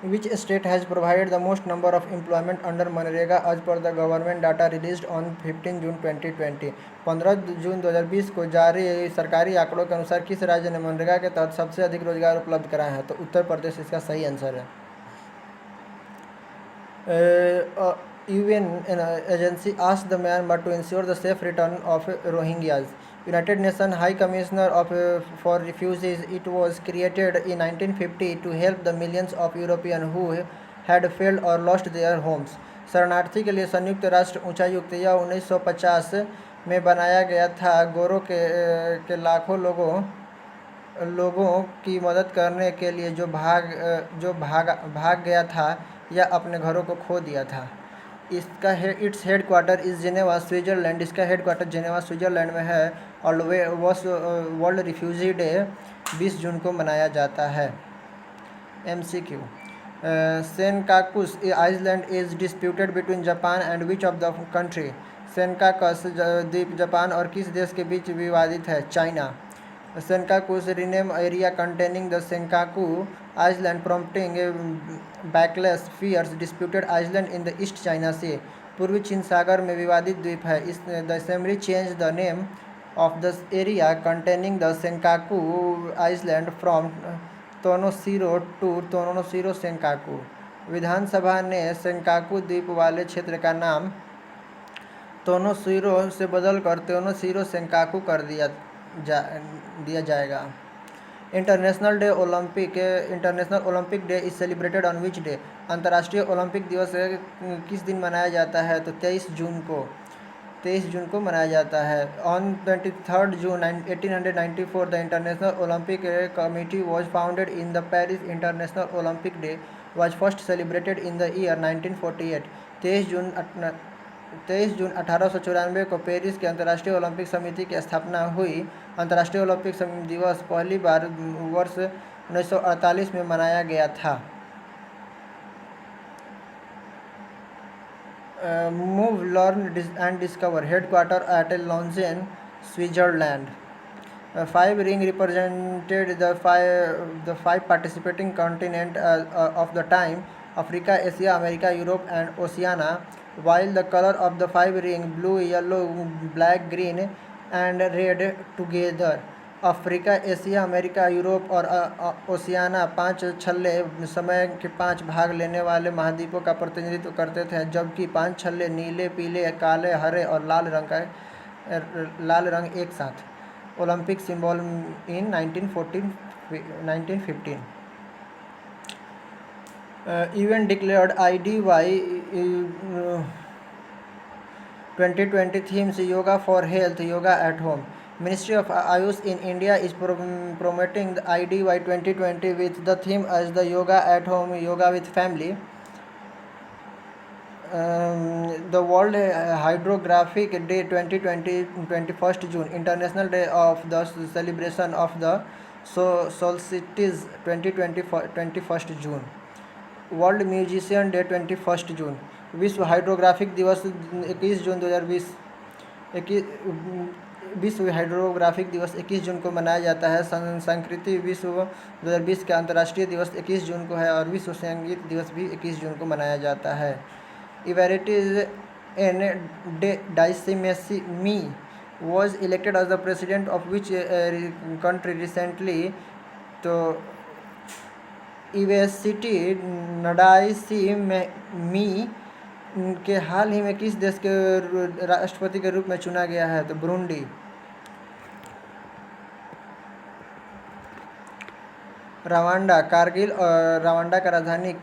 Which state has provided the most number of employment under MNREGA as per the government data released on 15 जून 2020? 15 जून 2020 को जारी सरकारी आंकड़ों के अनुसार किस राज्य ने मनरेगा के तहत सबसे अधिक रोजगार उपलब्ध कराया है? तो उत्तर प्रदेश इसका सही आंसर है। UN agency asked the Myanmar to ensure the safe return of Rohingyas. United Nations High Commissioner for Refugees. It was created in 1950 to help the millions of Europeans who had failed or lost their homes. शरणार्थी के लिए संयुक्त राष्ट्र उच्चायुक्त यह 1950 में बनाया गया था। गोरों के लाखों लोगों की मदद करने के लिए जो भाग गया था या अपने घरों को खो दिया था। इसका इट्स हेड क्वार्टर इस जेनेवा स्विट्ज़रलैंड। इसका हेड क्वार्टर जेनेवा स्विट्ज़रलैंड में है। और वर्ल्ड रिफ्यूजी डे 20 जून को मनाया जाता है। MCQ Senkakus island is disputed between Japan and which of the country? Senkaku द्वीप जापान और किस देश के बीच विवादित है? China. Senkaku's rename area containing the Senkaku Island prompting backlash fears disputed island in the East China Sea. पूर्वी चीन सागर में विवादित द्वीप है। The assembly change the name of the area containing the Senkaku island from Tonoshiro to Tonoshiro Senkaku. विधानसभा ने Senkaku द्वीप वाले क्षेत्र का नाम तोनोशिरो से बदलकर तोनोशिरो सेंकाकू कर दिया जाएगा। International Olympic day is celebrated on which day? अंतर्राष्ट्रीय ओलंपिक दिवस किस दिन मनाया जाता है? तो 23 जून को मनाया जाता है। On 23 June 1894 the international Olympic committee was founded in the Paris. International Olympic day was first celebrated in the year 1948। 23 जून 1894 को पेरिस के अंतर्राष्ट्रीय ओलंपिक समिति की स्थापना हुई। अंतर्राष्ट्रीय ओलंपिक दिवस पहली बार वर्ष 1948 में मनाया गया था। Move learn and discover headquarter at Lausanne Switzerland. 5 ring represented the five participating continent of the time: Africa, Asia, America, Europe and Oceania. While the color of the 5 ring blue, yellow, black, green and red together. Africa, Asia, America, Europe और Oceania 5 छल्ले समय के 5 भाग लेने वाले महाद्वीपों का प्रतिनिधित्व करते थे, जबकि 5 छल्ले नीले, पीले, काले, हरे और लाल रंग एक साथ। Olympic symbol in 1915। UN declared IDY 2020 themes Yoga for Health, Yoga at Home. Ministry of Ayush in India is promoting the IDY 2020 with the theme as the Yoga at Home, Yoga with Family. The World Hydrographic Day 2020 21st June. International Day of the Celebration of the Solstice 2020 21st June. World musician day 21 जून। विश्व hydrographic दिवस 21 जून 2020। विश्व hydrographic दिवस 21 जून को मनाया जाता है। संस्कृति विश्व 2020 का अंतर्राष्ट्रीय दिवस 21 जून को है और विश्व संगीत दिवस भी 21 जून को मनाया जाता है। इवेरिटीज Ndayishimiye was elected as the president of which country recently? तो इवेसिटी नडाइसिमी के हाल ही में किस देश के राष्ट्रपति के रूप में चुना गया है? तो ब्रुंडी। रवांडा कारगिल और रवांडा का राजधानी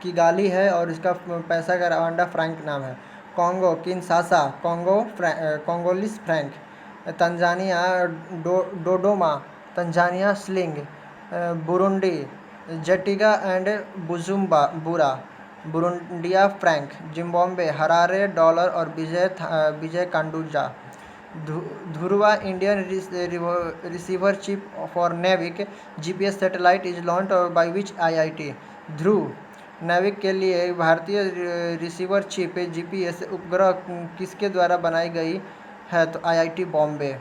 किगाली है और इसका पैसा का रवांडा फ्रैंक नाम है। Congo Kinshasa Congolese franc. Tanzania Dodoma Tanzania shilling. Burundi Gitega and Bujumbura Burundian franc. Zimbabwe Harare dollar और विजय कांडुजा। Dhruva Indian receiver chip for NavIC GPS satellite is launch by which IIT? Dhruv NavIC के लिए भारतीय रिसीवर चिप GPS उपग्रह किसके द्वारा बनाई गई है? तो IIT Bombay.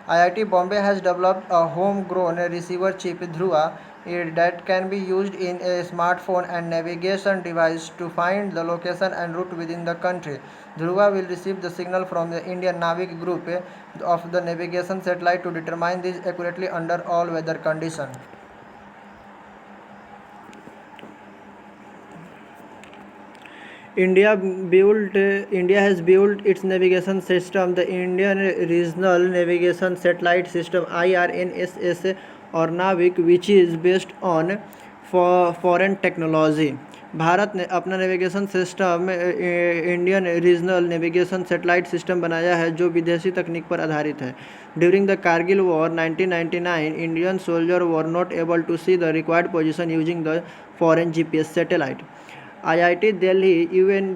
IIT Bombay has developed a homegrown receiver chip Dhruva that can be used in a smartphone and navigation device to find the location and route within the country. Dhruva will receive the signal from the Indian Navig group of the navigation satellite to determine this accurately under all weather conditions. India has built its navigation system, the Indian Regional Navigation Satellite System (IRNSS) or NAVIC, which is based on foreign technology. भारत ने अपना navigation system Indian regional navigation satellite system बनाया है जो विदेशी तकनीक पर आधारित है. During the Kargil war 1999, Indian soldier were not able to see the required position using the foreign GPS satellite. IIT Delhi UNWFP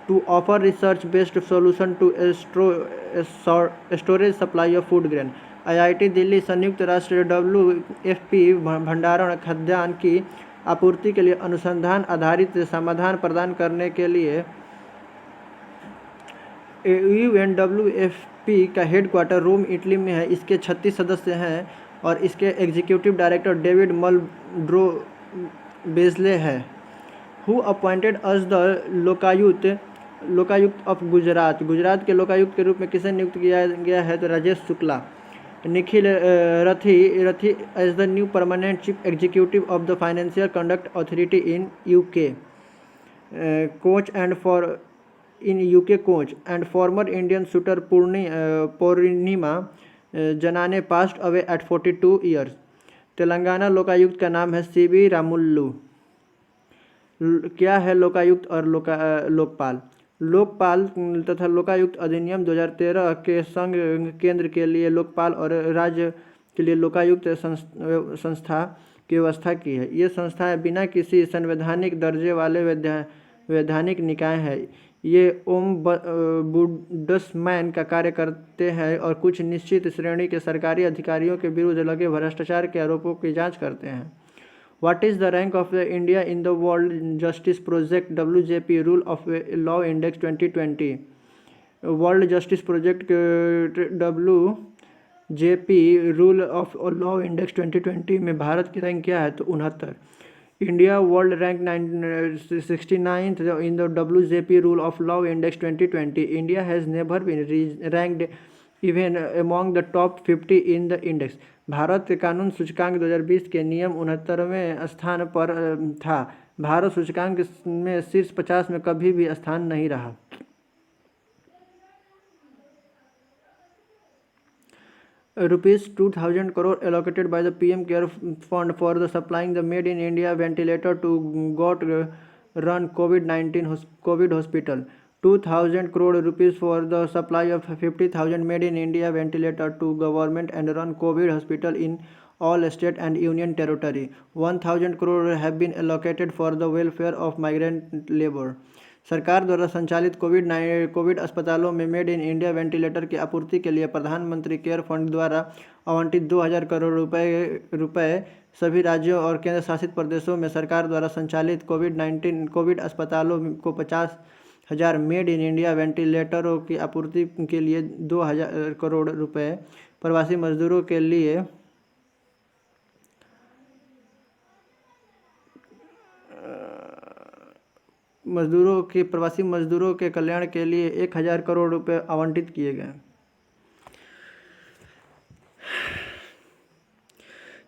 to offer research-based solution to a storage supply of food grain. IIT Delhi संयुक्त राष्ट्र WFP भंडारण खाद्यान्न की आपूर्ति के लिए अनुसंधान आधारित समाधान प्रदान करने के लिए UNWFP का हेडक्वार्टर रोम, इटली में है. इसके 36 सदस्य हैं और इसके एग्जीक्यूटिव डायरेक्टर डेविड मलड्रो बेजले है. Who appointed us the Lokayukta of Gujarat. Gujarat के लोकायुक्त के रूप में किसे नियुक्त किया गया है? तो Rajesh Shukla. Nikhil Rathi as the new permanent chief executive of the financial conduct authority in UK coach and former Indian shooter Purnima Janane passed away at 42 years. Telangana Lokayukta का नाम है सीवी रामुल्लू. क्या है लोकायुक्त और लोकपाल? लोकपाल तथा लोकायुक्त अधिनियम 2013 के संघ केंद्र के लिए लोकपाल और राज्य के लिए लोकायुक्त संस्था की व्यवस्था की है. ये संस्थाएं बिना किसी संवैधानिक दर्जे वाले वैधानिक निकाय हैं. ये ओम्बुड्समैन का कार्य करते हैं और कुछ निश्चित श्रेणी के सरकारी अधिकारियों के विरुद्ध लगे भ्रष्टाचार के आरोपों की जांच करते हैं. What is the rank of India in the World Justice Project WJP Rule of Law Index 2020? World Justice Project WJP Rule of Law Index 2020 में भारत की रैंक क्या है? तो 69. India World Rank 69th in the WJP Rule of Law Index 2020. India has never been ranked even among the top 50 in the index. Bharat कानून सूचकांक 2020 के नियम 69वें स्थान पर था. भारत सूचकांक में शीर्ष 50 में कभी भी स्थान नहीं रहा. ₹2000 crore allocated by the PM Care Fund for the supplying the Made in India ventilator to GOT run COVID hospital. 2000 crore rupees for the supply of 50,000 Made in India ventilator to government and run COVID hospital in all state and union territory. 1000 crore have been allocated for the welfare of migrant labor. सरकार द्वारा संचालित Covid अस्पतालों में made in India ventilator की आपूर्ति के लिए प्रधानमंत्री केयर फंड द्वारा आवंटित 2000 करोड़ रुपए सभी राज्यों और केंद्र शासित प्रदेशों में सरकार द्वारा संचालित कोविड अस्पतालों को 50,000 मेड इन इंडिया वेंटिलेटरों की आपूर्ति के लिए 2000 करोड़ रुपए प्रवासी मजदूरों के लिए प्रवासी मजदूरों के कल्याण के लिए 1000 करोड़ रुपए आवंटित किए गए.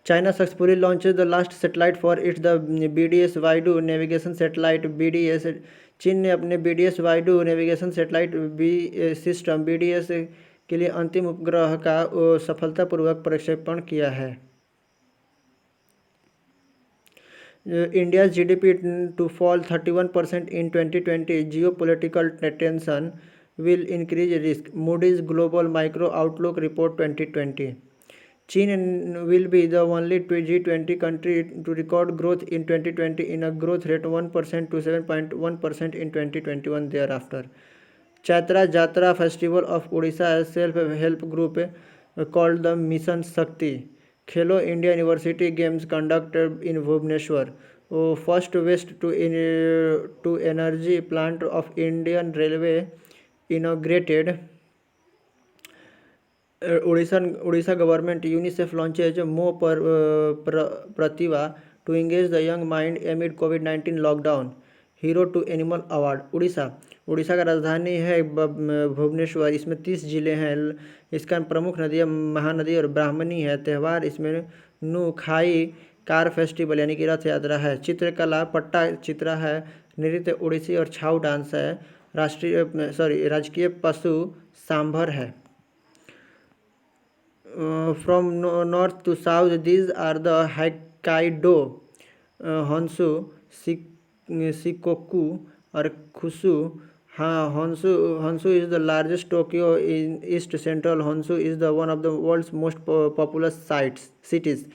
China successfully launched the last satellite for its the BDS Waidu navigation satellite BDS. चीन ने अपने BDS BeiDou navigation satellite system BDS के लिए अंतिम उपग्रह का सफलतापूर्वक प्रक्षेपण किया है. India's GDP to fall 31% in 2020. Geopolitical tension will increase risk. Moody's Global Micro Outlook Report 2020. China will be the only G20 country to record growth in 2020 in a growth rate 1% to 7.1% in 2021 thereafter. Chaitra Jatra Festival of Odisha self-help group called the Mission Shakti. Khelo India University Games conducted in Bhubaneswar. First waste to energy plant of Indian Railway inaugurated. Odisha government UNICEF launches Mo Pratibha to engage the young mind amid COVID-19 lockdown. Hero to animal award. Orissa का राजधानी है भुवनेश्वर। इसमें 30 ज़िले हैं। इसका प्रमुख नदियाँ महानदी और ब्राह्मणी है। त्यौहार इसमें नुखाई कार फेस्टिवल यानी कि रथ यात्रा है। चित्रकला पट्टा चित्रा है। नृत्य उड़ीसी और छाऊ डांस है। राजकीय पशु सांभर है। From north to south, these are the Hokkaido, Honshu, Shikoku, or Kyushu. Honshu is the largest Tokyo in East Central. Honshu is the one of the world's most populous cities.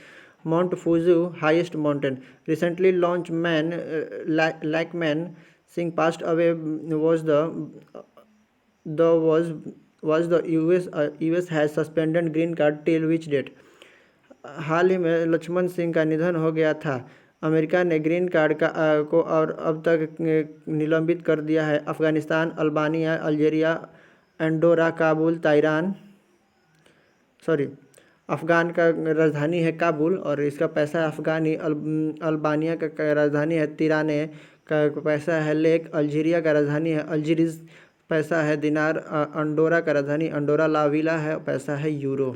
Mount Fuji, highest mountain. Recently launched Lakman Singh passed away was the US has suspended green card till which date? हाल ही में लक्ष्मण सिंह का निधन हो गया था। America ने green card को और अब तक निलंबित कर दिया है। Afghanistan, Albania, Algeria, Andorra, Kabul, Afghan का राजधानी है काबुल और इसका पैसा अफ़गानी। अल्बानिया का राजधानी है तिराने का पैसा है लेक। अल्जीरिया का राजधानी है अल्जीरिस, पैसा है दिनार। अंडोरा का राजधानी अंडोरा ला विला है, पैसा है यूरो।